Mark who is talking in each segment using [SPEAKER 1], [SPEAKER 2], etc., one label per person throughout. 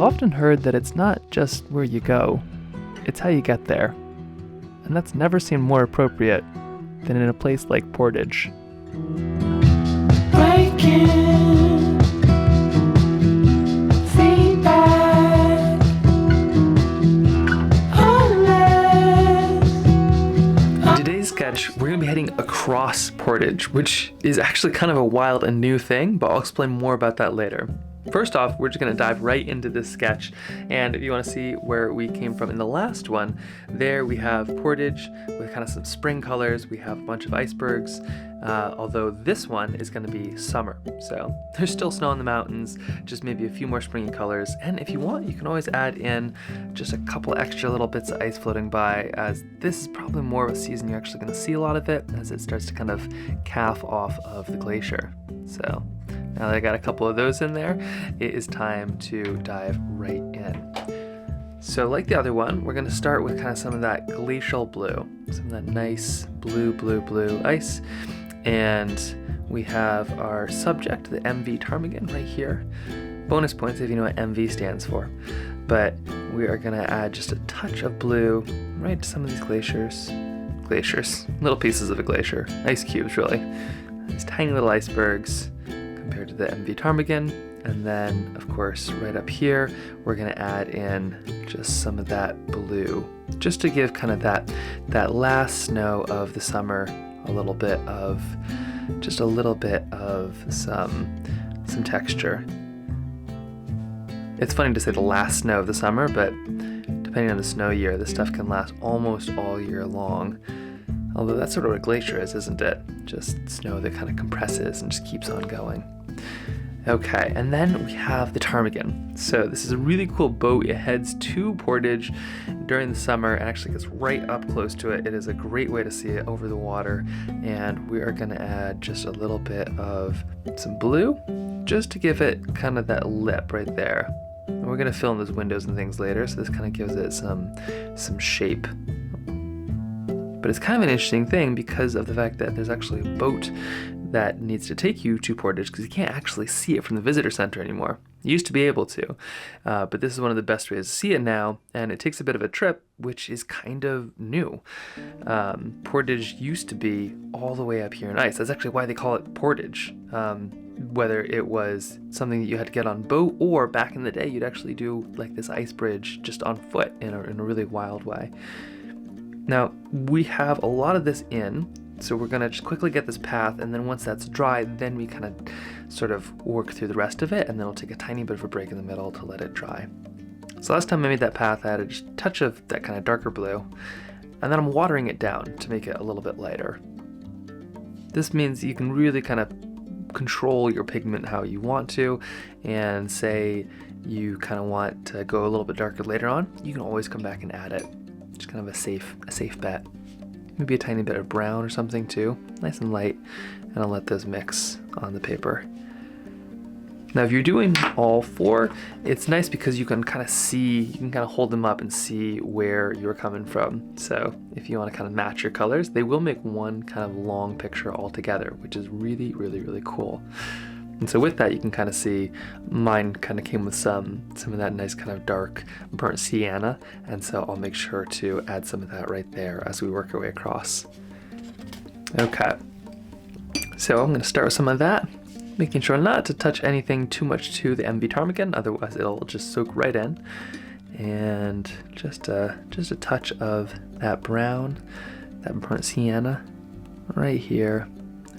[SPEAKER 1] I've often heard that it's not just where you go, it's how you get there. And that's never seemed more appropriate than in a place like Portage. In today's sketch, we're going to be heading across Portage, which is actually kind of a wild and new thing, but I'll explain more about that later. First off, we're just going to dive right into this sketch, and if you want to see where we came from in the last one, there we have Portage with kind of some spring colors. We have a bunch of icebergs, although this one is going to be summer, so there's still snow in the mountains, just maybe a few more springy colors. And if you want, you can always add in just a couple extra little bits of ice floating by, as this is probably more of a season you're actually going to see a lot of it as it starts to kind of calf off of the glacier. So now that I got a couple of those in there, it is time to dive right in. So like the other one, we're going to start with kind of some of that glacial blue, some of that nice blue ice. And we have our subject, the MV ptarmigan, right here. Bonus points if you know what MV stands for. But we are going to add just a touch of blue right to some of these glaciers, little pieces of a glacier, ice cubes really. These tiny little icebergs compared to the MV ptarmigan. And then, of course, right up here, we're going to add in just some of that blue, just to give kind of that last snow of the summer a little bit of some texture. It's funny to say the last snow of the summer, but depending on the snow year, this stuff can last almost all year long. Although that's sort of what a glacier is, isn't it? Just snow that kind of compresses and just keeps on going. Okay, and then we have the ptarmigan. So this is a really cool boat. It heads to Portage during the summer and actually gets right up close to it. It is a great way to see it over the water. And we are going to add just a little bit of some blue, just to give it kind of that lip right there. And we're going to fill in those windows and things later, so this kind of gives it some shape. But it's kind of an interesting thing because of the fact that there's actually a boat that needs to take you to Portage, because you can't actually see it from the visitor center anymore. You used to be able to, but this is one of the best ways to see it now, and it takes a bit of a trip, which is kind of new. Portage used to be all the way up here in ice. That's actually why they call it Portage. Whether it was something that you had to get on boat, or back in the day you'd actually do like this ice bridge just on foot in a really wild way. Now, we have a lot of this in, so we're going to just quickly get this path, and then once that's dry, then we kind of sort of work through the rest of it, and then we'll take a tiny bit of a break in the middle to let it dry. So last time I made that path, I added just a touch of that kind of darker blue, and then I'm watering it down to make it a little bit lighter. This means you can really kind of control your pigment how you want to, and say you kind of want to go a little bit darker later on, you can always come back and add it. Just kind of a safe bet. Maybe a tiny bit of brown or something too, nice and light, and I'll let those mix on the paper. Now if you're doing all four, it's nice because you can kind of hold them up and see where you're coming from. So if you want to kind of match your colors, they will make one kind of long picture all together, which is really, really, really cool. And so with that, you can kind of see mine kind of came with some of that nice kind of dark burnt sienna, and so I'll make sure to add some of that right there as we work our way across. Okay, so I'm going to start with some of that, making sure not to touch anything too much to the MV ptarmigan, otherwise it'll just soak right in. And just a touch of that brown, that burnt sienna right here,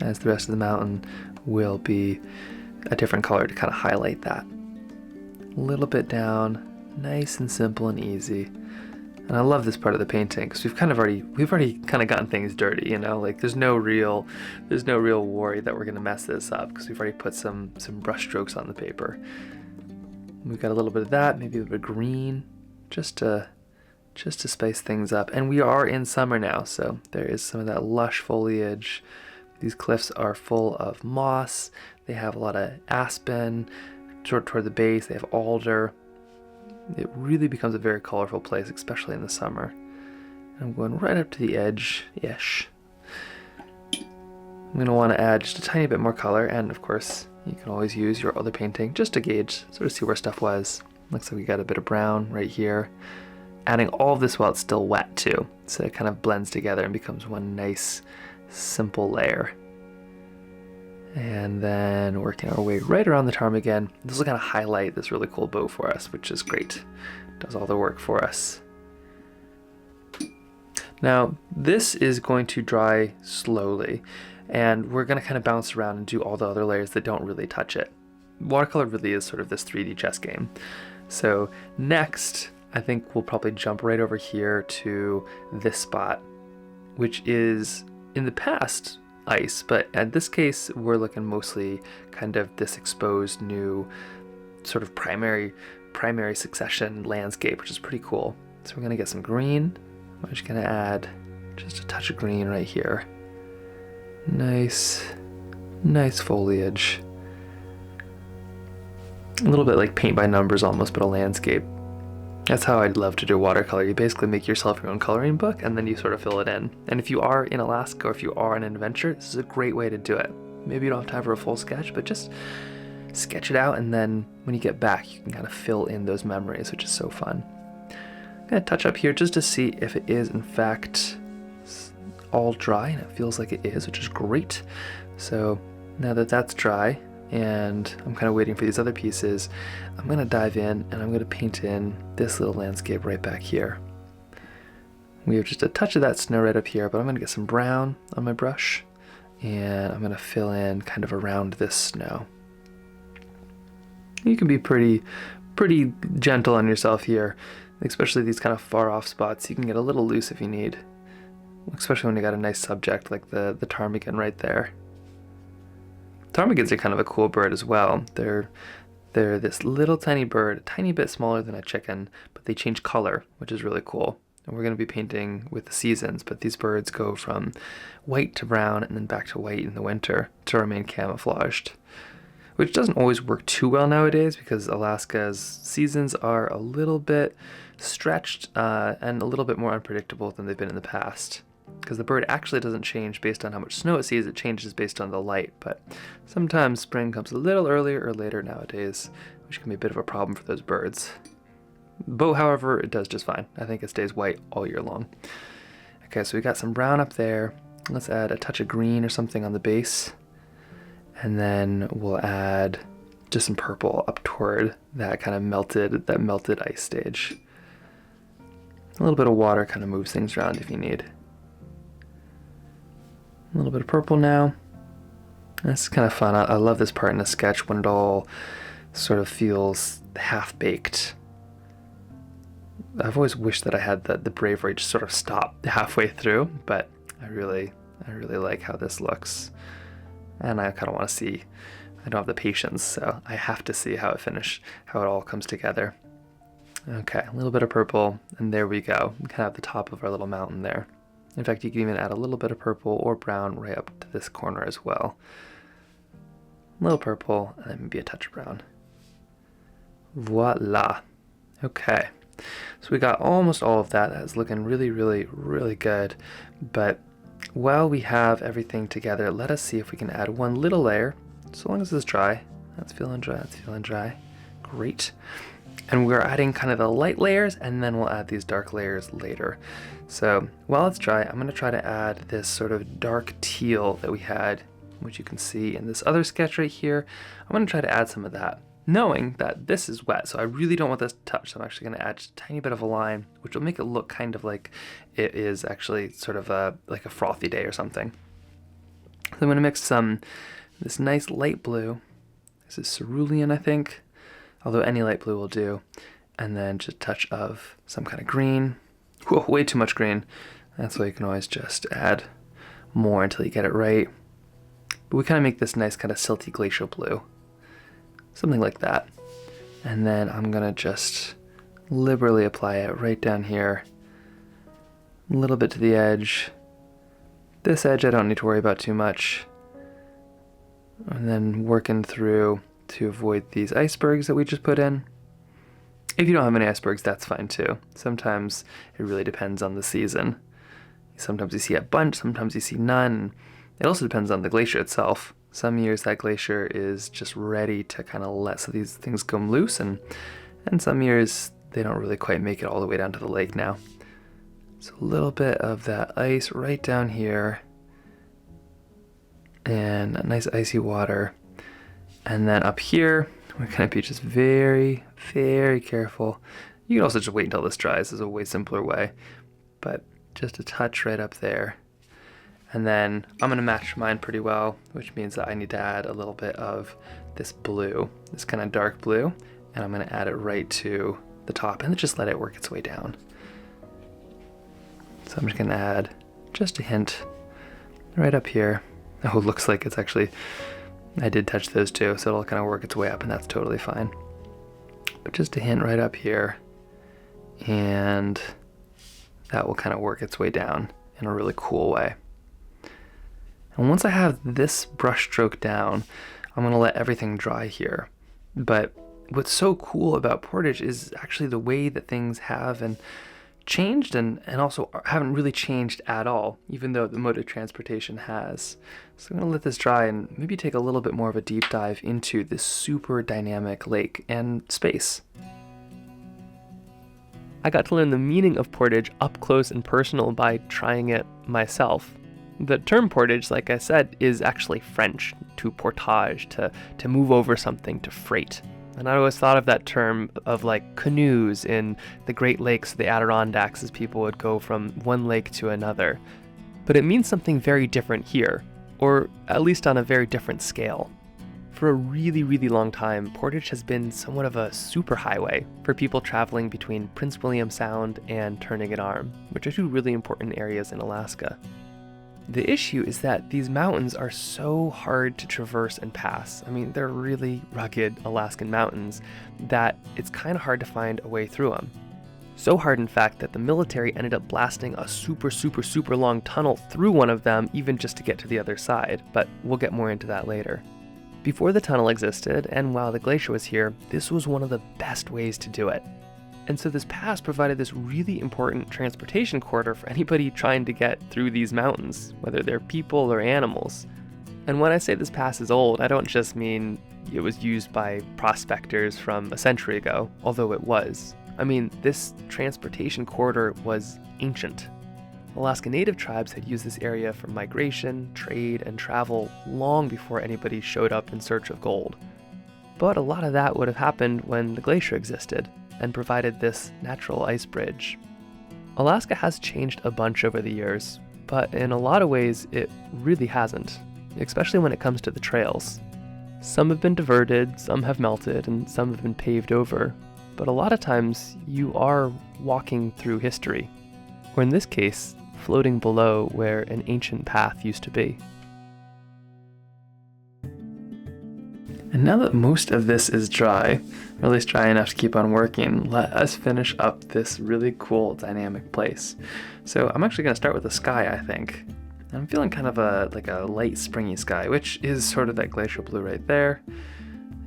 [SPEAKER 1] as the rest of the mountain will be a different color to kind of highlight that. A little bit down, nice and simple and easy. And I love this part of the painting because we've already kind of gotten things dirty, you know, like there's no real worry that we're gonna mess this up because we've already put some brush strokes on the paper. We've got a little bit of that, maybe a bit of green, just to spice things up. And we are in summer now, so there is some of that lush foliage. These cliffs are full of moss. They have a lot of aspen toward the base. They have alder. It really becomes a very colorful place, especially in the summer. I'm going right up to the edge-ish. I'm going to want to add just a tiny bit more color, and of course, you can always use your other painting just to gauge, sort of see where stuff was. Looks like we got a bit of brown right here. Adding all of this while it's still wet too, so it kind of blends together and becomes one nice, simple layer. And then working our way right around the ptarmigan. This will kind of highlight this really cool bow for us, which is great. Does all the work for us. Now, this is going to dry slowly, and we're going to kind of bounce around and do all the other layers that don't really touch it. Watercolor really is sort of this 3D chess game. So next, I think we'll probably jump right over here to this spot, which is in the past ice, but in this case we're looking mostly kind of this exposed new sort of primary succession landscape, which is pretty cool. So we're gonna get some green. I'm just gonna add just a touch of green right here. Nice foliage. A little bit like paint by numbers almost, but a landscape. That's how I'd love to do watercolor. You basically make yourself your own coloring book and then you sort of fill it in. And if you are in Alaska or if you are on an adventure, this is a great way to do it. Maybe you don't have time for a full sketch, but just sketch it out, and then when you get back, you can kind of fill in those memories, which is so fun. I'm gonna touch up here just to see if it is in fact all dry, and it feels like it is, which is great. So now that that's dry, and I'm kind of waiting for these other pieces, I'm gonna dive in and I'm gonna paint in this little landscape right back here. We have just a touch of that snow right up here, but I'm gonna get some brown on my brush and I'm gonna fill in kind of around this snow. You can be pretty gentle on yourself here, especially these kind of far off spots. You can get a little loose if you need, especially when you got a nice subject like the ptarmigan right there. Ptarmigans are kind of a cool bird as well. They're this little tiny bird, a tiny bit smaller than a chicken, but they change color, which is really cool. And we're going to be painting with the seasons, but these birds go from white to brown and then back to white in the winter to remain camouflaged, which doesn't always work too well nowadays because Alaska's seasons are a little bit stretched and a little bit more unpredictable than they've been in the past. Because the bird actually doesn't change based on how much snow it sees, it changes based on the light. But sometimes spring comes a little earlier or later nowadays, which can be a bit of a problem for those birds. Bow, however, it does just fine. I think it stays white all year long. Okay, so we got some brown up there. Let's add a touch of green or something on the base. And then we'll add just some purple up toward that kind of melted ice stage. A little bit of water kind of moves things around if you need. A little bit of purple now. That's kind of fun. I love this part in a sketch when it all sort of feels half-baked. I've always wished that I had the bravery to sort of stop halfway through, but I really like how this looks. And I kind of want to see, I don't have the patience, so I have to see how it all comes together. Okay, a little bit of purple, and there we go. We kind of have the top of our little mountain there. In fact, you can even add a little bit of purple or brown right up to this corner as well. A little purple, and then maybe a touch of brown. Voila. Okay, so we got almost all of that. That's looking really good. But while we have everything together, let us see if we can add one little layer. So long as it's dry. That's feeling dry. Great. And we're adding kind of the light layers, and then we'll add these dark layers later. So while it's dry, I'm going to try to add this sort of dark teal that we had, which you can see in this other sketch right here. I'm going to try to add some of that, knowing that this is wet, so I really don't want this to touch. So I'm actually going to add just a tiny bit of a line, which will make it look kind of like it is actually sort of like a frothy day or something. So I'm going to mix this nice light blue. This is cerulean, I think, although any light blue will do. And then just a touch of some kind of green. Whoa, way too much green. That's why you can always just add more until you get it right. But we kind of make this nice kind of silty glacial blue. Something like that. And then I'm going to just liberally apply it right down here. A little bit to the edge. This edge I don't need to worry about too much. And then working through to avoid these icebergs that we just put in. If you don't have any icebergs, that's fine too. Sometimes it really depends on the season. Sometimes you see a bunch, sometimes you see none. It also depends on the glacier itself. Some years that glacier is just ready to kind of let some of these things come loose, and And some years, they don't really quite make it all the way down to the lake now. So a little bit of that ice right down here. And a nice icy water. And then up here, we're going to be just very, very careful. You can also just wait until this dries. This is a way simpler way. But just a touch right up there. And then I'm going to match mine pretty well, which means that I need to add a little bit of this blue, this kind of dark blue. And I'm going to add it right to the top and just let it work its way down. So I'm just going to add just a hint right up here. Oh, it looks like it's actually, I did touch those too, so it'll kind of work its way up and that's totally fine. But just a hint right up here, and that will kind of work its way down in a really cool way. And once I have this brush stroke down, I'm going to let everything dry here. But what's so cool about Portage is actually the way that things have and changed and also haven't really changed at all, even though the mode of transportation has. So I'm going to let this dry and maybe take a little bit more of a deep dive into this super dynamic lake and space. I got to learn the meaning of portage up close and personal by trying it myself. The term portage, like I said, is actually French, to portage, to move over something, to freight. And I always thought of that term of like canoes in the Great Lakes, the Adirondacks, as people would go from one lake to another. But it means something very different here, or at least on a very different scale. For a really, really long time, Portage has been somewhat of a superhighway for people traveling between Prince William Sound and Turnagain Arm, which are two really important areas in Alaska. The issue is that these mountains are so hard to traverse and pass. I mean, they're really rugged Alaskan mountains that it's kind of hard to find a way through them. So hard, in fact, that the military ended up blasting a super long tunnel through one of them even just to get to the other side, but we'll get more into that later. Before the tunnel existed, and while the glacier was here, this was one of the best ways to do it. And so this pass provided this really important transportation corridor for anybody trying to get through these mountains, whether they're people or animals. And when I say this pass is old, I don't just mean it was used by prospectors from a century ago, although it was. I mean, this transportation corridor was ancient. Alaska Native tribes had used this area for migration, trade, and travel long before anybody showed up in search of gold. But a lot of that would have happened when the glacier existed and provided this natural ice bridge. Alaska has changed a bunch over the years, but in a lot of ways it really hasn't, especially when it comes to the trails. Some have been diverted, some have melted, and some have been paved over, but a lot of times you are walking through history, or in this case, floating below where an ancient path used to be. And now that most of this is dry, or at least dry enough to keep on working, let us finish up this really cool dynamic place. So I'm actually going to start with the sky, I think. I'm feeling kind of like a light springy sky, which is sort of that glacial blue right there.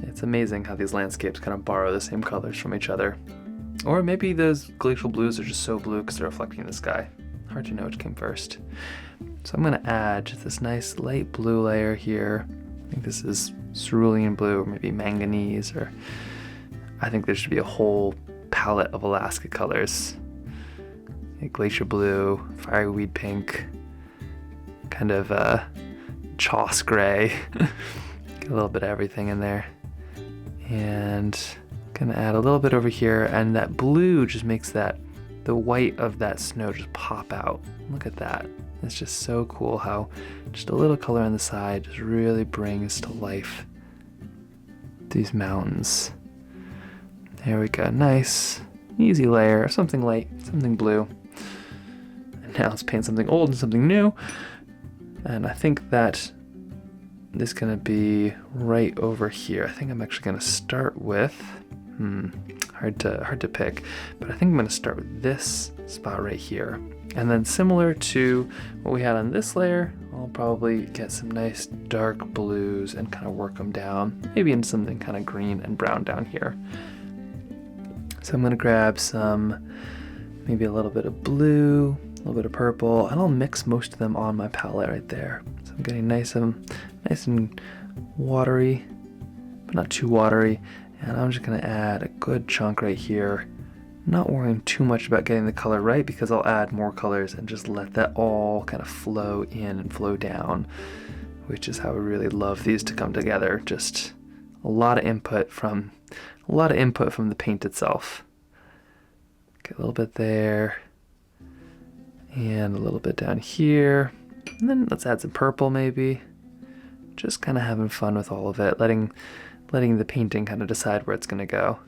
[SPEAKER 1] It's amazing how these landscapes kind of borrow the same colors from each other. Or maybe those glacial blues are just so blue because they're reflecting the sky. Hard to know which came first. So I'm going to add just this nice light blue layer here. I think this is cerulean blue, or maybe manganese, or I think there should be a whole palette of Alaska colors. Glacier blue, fiery weed pink, kind of choss gray. Get a little bit of everything in there. And gonna add a little bit over here, and that blue just makes the white of that snow just pop out. Look at that. It's just so cool how just a little color on the side just really brings to life these mountains. There we go. Nice, easy layer, something light, something blue. And now let's paint something old and something new. And I think that this is gonna be right over here. I think I'm actually gonna start with, hard to pick, but I think I'm gonna start with this spot right here. And then similar to what we had on this layer, I'll probably get some nice dark blues and kind of work them down, maybe in something kind of green and brown down here. So I'm gonna grab some, maybe a little bit of blue, a little bit of purple, and I'll mix most of them on my palette right there. So I'm getting nice and watery, but not too watery. And I'm just gonna add a good chunk right here. Not worrying too much about getting the color right, because I'll add more colors and just let that all kind of flow in and flow down, which is how I really love these to come together. Just a lot of input from the paint itself. Get a little bit there, and a little bit down here. And then let's add some purple maybe. Just kind of having fun with all of it, letting the painting kind of decide where it's gonna go.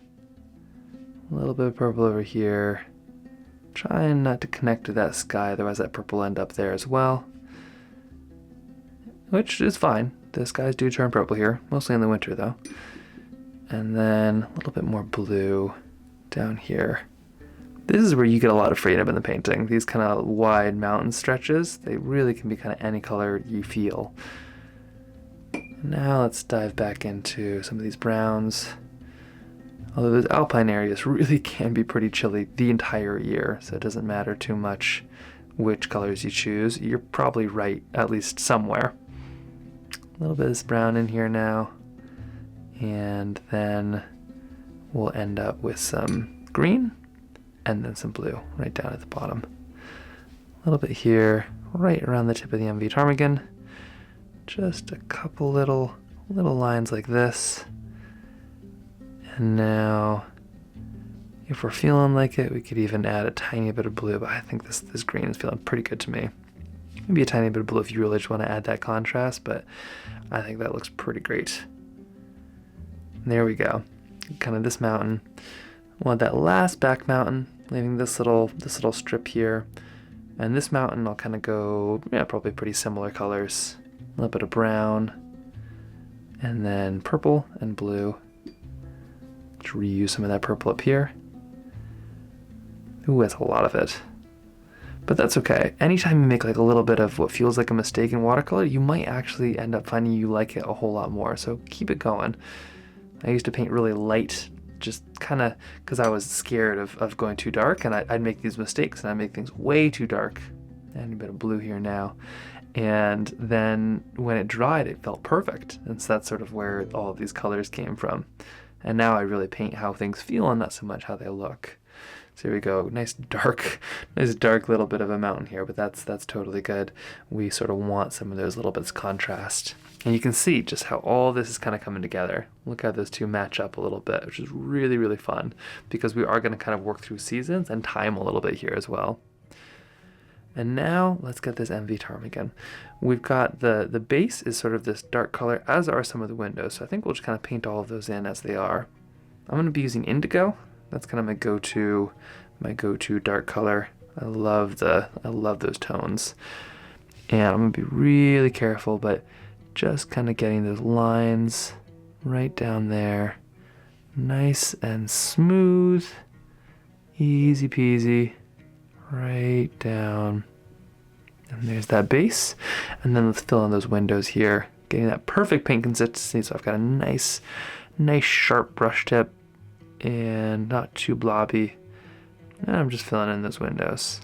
[SPEAKER 1] A little bit of purple over here. Trying not to connect to that sky, otherwise that purple will end up there as well. Which is fine. The skies do turn purple here, mostly in the winter though. And then a little bit more blue down here. This is where you get a lot of freedom in the painting. These kind of wide mountain stretches, they really can be kind of any color you feel. Now let's dive back into some of these browns. Although those alpine areas really can be pretty chilly the entire year, so it doesn't matter too much which colors you choose. You're probably right, at least somewhere. A little bit of this brown in here now, and then we'll end up with some green and then some blue right down at the bottom. A little bit here, right around the tip of the MV ptarmigan. Just a couple little lines like this. And now, if we're feeling like it, we could even add a tiny bit of blue, but I think this green is feeling pretty good to me. Maybe a tiny bit of blue if you really just want to add that contrast, but I think that looks pretty great. And there we go. Kind of this mountain. Want that last back mountain, leaving this little strip here. And this mountain I'll kind of go, probably pretty similar colors. A little bit of brown, and then purple and blue. Just reuse some of that purple up here. Ooh, that's a lot of it. But that's okay. Anytime you make like a little bit of what feels like a mistake in watercolor, you might actually end up finding you like it a whole lot more. So keep it going. I used to paint really light, just kind of because I was scared of going too dark, and I'd make these mistakes and I'd make things way too dark. And a bit of blue here now. And then when it dried, it felt perfect. And so that's sort of where all of these colors came from. And now I really paint how things feel and not so much how they look. So here we go, nice dark little bit of a mountain here, but that's totally good. We sort of want some of those little bits of contrast. And you can see just how all this is kind of coming together. Look how those two match up a little bit, which is really, really fun, because we are going to kind of work through seasons and time a little bit here as well. And now let's get this MV ptarmigan. We've got the base is sort of this dark color, as are some of the windows. So I think we'll just kind of paint all of those in as they are. I'm going to be using indigo. That's kind of my go-to dark color. I love those tones. And I'm going to be really careful, but just kind of getting those lines right down there. Nice and smooth. Easy peasy. Right down. And there's that base. And then let's fill in those windows here. Getting that perfect paint consistency. So I've got a nice sharp brush tip and not too blobby. And I'm just filling in those windows.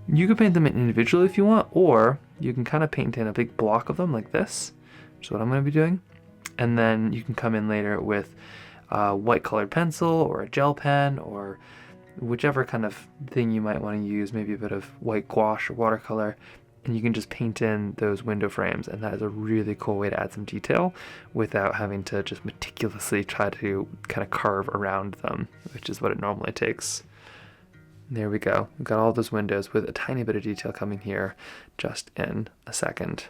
[SPEAKER 1] You can paint them individually if you want, or you can kind of paint in a big block of them like this, which is what I'm going to be doing. And then you can come in later with a white colored pencil or a gel pen or whichever kind of thing you might want to use, maybe a bit of white gouache or watercolor, and you can just paint in those window frames, and that is a really cool way to add some detail without having to just meticulously try to kind of carve around them, which is what it normally takes. There we go. We've got all those windows with a tiny bit of detail coming here just in a second.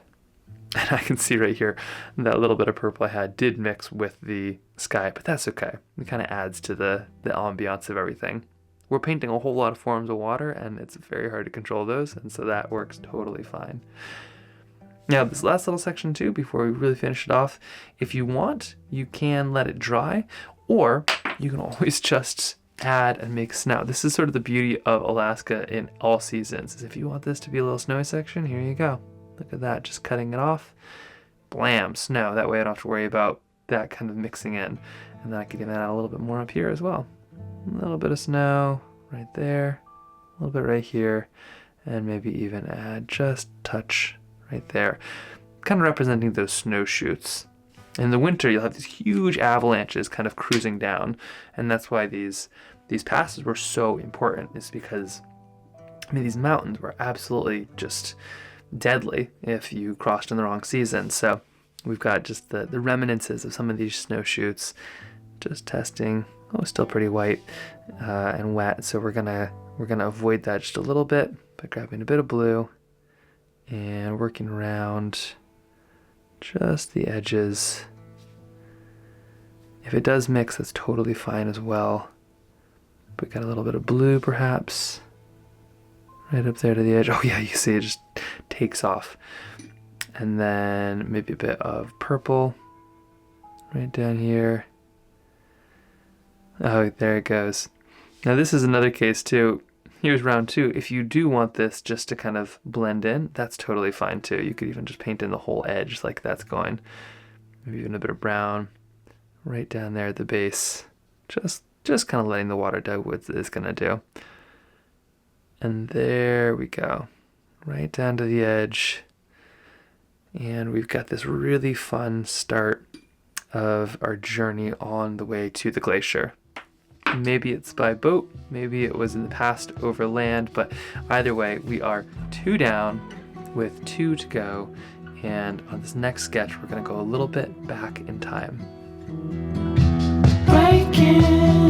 [SPEAKER 1] And I can see right here that little bit of purple I had did mix with the sky, but that's okay. It kind of adds to the ambiance of everything. We're painting a whole lot of forms of water, and it's very hard to control those, and so that works totally fine. Now, this last little section too, before we really finish it off, if you want, you can let it dry, or you can always just add and make snow. This is sort of the beauty of Alaska in all seasons, is if you want this to be a little snowy section, here you go. Look at that, just cutting it off. Blam, snow. That way I don't have to worry about that kind of mixing in. And then I can even add a little bit more up here as well. A little bit of snow right there, a little bit right here, and maybe even add just a touch right there, kind of representing those snowshoots. In the winter, you'll have these huge avalanches kind of cruising down, and that's why these passes were so important. Is because, I mean, these mountains were absolutely just deadly if you crossed in the wrong season. So we've got just the reminiscences of some of these snowshoots, just testing. Oh, still pretty white and wet. So we're gonna avoid that just a little bit by grabbing a bit of blue and working around just the edges. If it does mix, that's totally fine as well. But got a little bit of blue perhaps right up there to the edge. Oh yeah, you see it just takes off. And then maybe a bit of purple right down here. Oh, there it goes. Now this is another case too. Here's round 2. If you do want this just to kind of blend in, that's totally fine too. You could even just paint in the whole edge like that's going. Maybe even a bit of brown right down there at the base. Just kind of letting the water do what it's gonna do. And there we go. Right down to the edge. And we've got this really fun start of our journey on the way to the glacier. Maybe it's by boat, maybe it was in the past over land, but either way, we are 2 down with 2 to go. And on this next sketch, we're gonna go a little bit back in time. Breaking